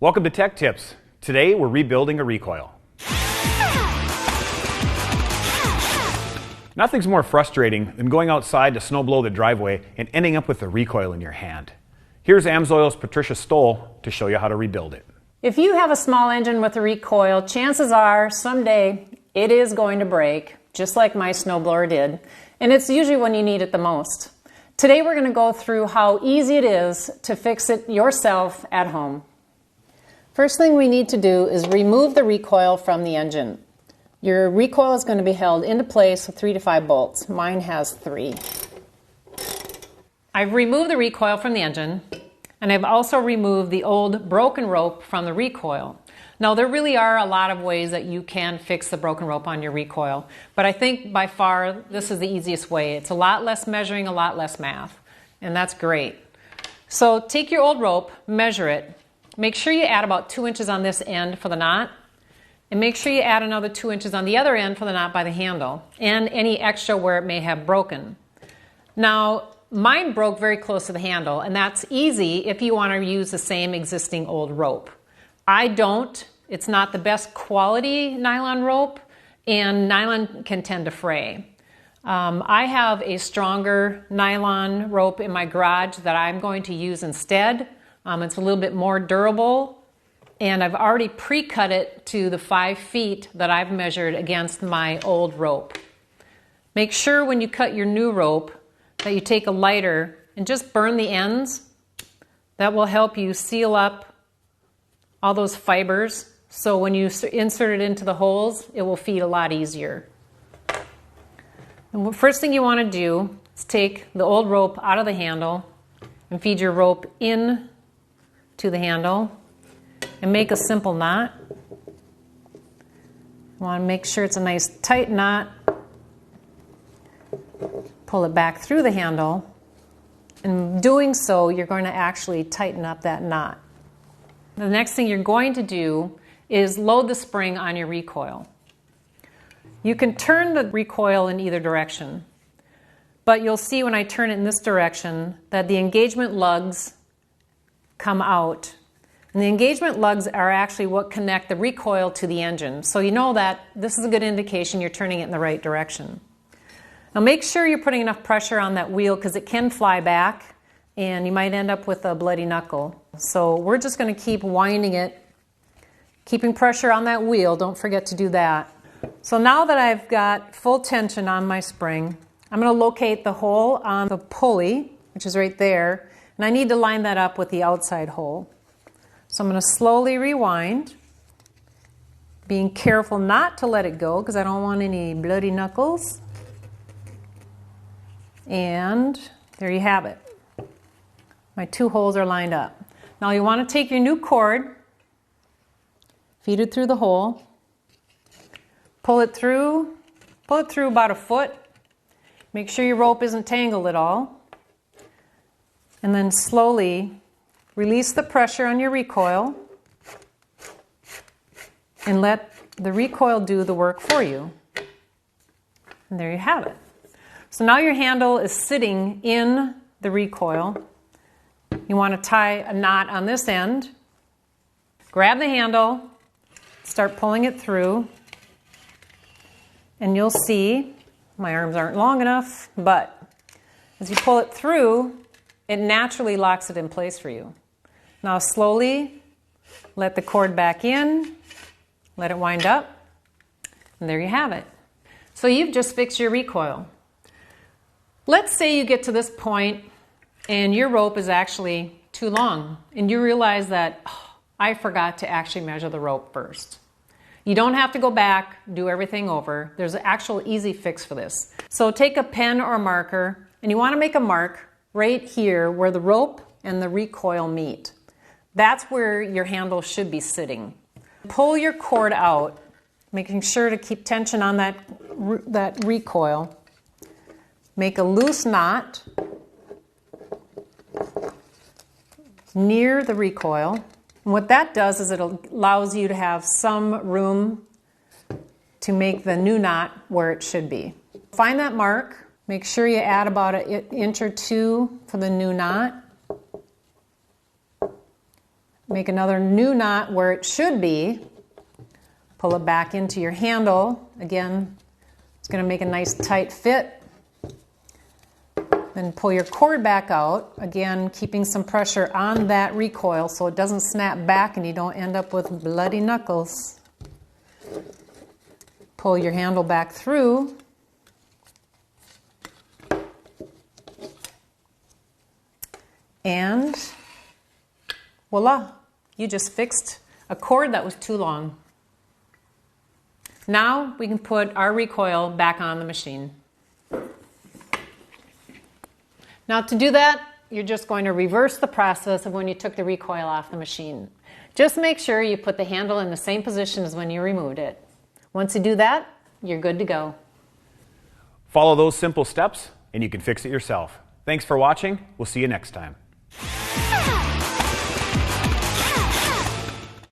Welcome to Tech Tips. Today we're rebuilding a recoil. Nothing's more frustrating than going outside to snowblow the driveway and ending up with the recoil in your hand. Here's AMSOIL's Patricia Stoll to show you how to rebuild it. If you have a small engine with a recoil, chances are someday it is going to break, just like my snowblower did, and it's usually when you need it the most. Today we're going to go through how easy it is to fix it yourself at home. First thing we need to do is remove the recoil from the engine. Your recoil is going to be held into place with 3 to 5 bolts. Mine has 3. I've removed the recoil from the engine, and I've also removed the old broken rope from the recoil. Now, there really are a lot of ways that you can fix the broken rope on your recoil, but I think by far this is the easiest way. It's a lot less measuring, a lot less math, and that's great. So take your old rope, measure it. Make sure you add about 2 inches on this end for the knot, and make sure you add another 2 inches on the other end for the knot by the handle, and any extra where it may have broken. Now, mine broke very close to the handle, and that's easy if you want to use the same existing old rope. I don't. It's not the best quality nylon rope, and nylon can tend to fray. I have a stronger nylon rope in my garage that I'm going to use instead. It's a little bit more durable, and I've already pre-cut it to the 5 feet that I've measured against my old rope. Make sure when you cut your new rope that you take a lighter and just burn the ends. That will help you seal up all those fibers, so when you insert it into the holes, it will feed a lot easier. And the first thing you want to do is take the old rope out of the handle and feed your rope in to the handle and make a simple knot. You want to make sure it's a nice tight knot. Pull it back through the handle, and doing so you're going to actually tighten up that knot. The next thing you're going to do is load the spring on your recoil. You can turn the recoil in either direction, but you'll see when I turn it in this direction that the engagement lugs come out. And the engagement lugs are actually what connect the recoil to the engine. So you know that this is a good indication you're turning it in the right direction. Now make sure you're putting enough pressure on that wheel because it can fly back and you might end up with a bloody knuckle. So we're just going to keep winding it, keeping pressure on that wheel. Don't forget to do that. So now that I've got full tension on my spring, I'm going to locate the hole on the pulley, which is right there, and I need to line that up with the outside hole. So I'm going to slowly rewind, being careful not to let it go because I don't want any bloody knuckles. And there you have it. My 2 holes are lined up. Now you want to take your new cord, feed it through the hole, pull it through about 1 foot. Make sure your rope isn't tangled at all. And then slowly release the pressure on your recoil and let the recoil do the work for you. And there you have it. So now your handle is sitting in the recoil. You want to tie a knot on this end. Grab the handle, start pulling it through, and you'll see my arms aren't long enough, but as you pull it through, it naturally locks it in place for you. Now slowly let the cord back in, let it wind up, and there you have it. So you've just fixed your recoil. Let's say you get to this point and your rope is actually too long and you realize that, I forgot to actually measure the rope first. You don't have to go back, do everything over. There's an actual easy fix for this. So take a pen or a marker and you want to make a mark right here where the rope and the recoil meet. That's where your handle should be sitting. Pull your cord out, making sure to keep tension on that recoil. Make a loose knot near the recoil. And what that does is it allows you to have some room to make the new knot where it should be. Find that mark. Make sure you add about an inch or 2 for the new knot. make another new knot where it should be. Pull it back into your handle. Again, it's going to make a nice tight fit. Then pull your cord back out, again keeping some pressure on that recoil so it doesn't snap back and you don't end up with bloody knuckles. Pull your handle back through. And voila, you just fixed a cord that was too long. Now we can put our recoil back on the machine. Now to do that, you're just going to reverse the process of when you took the recoil off the machine. Just make sure you put the handle in the same position as when you removed it. Once you do that, you're good to go. Follow those simple steps and you can fix it yourself. Thanks for watching. We'll see you next time.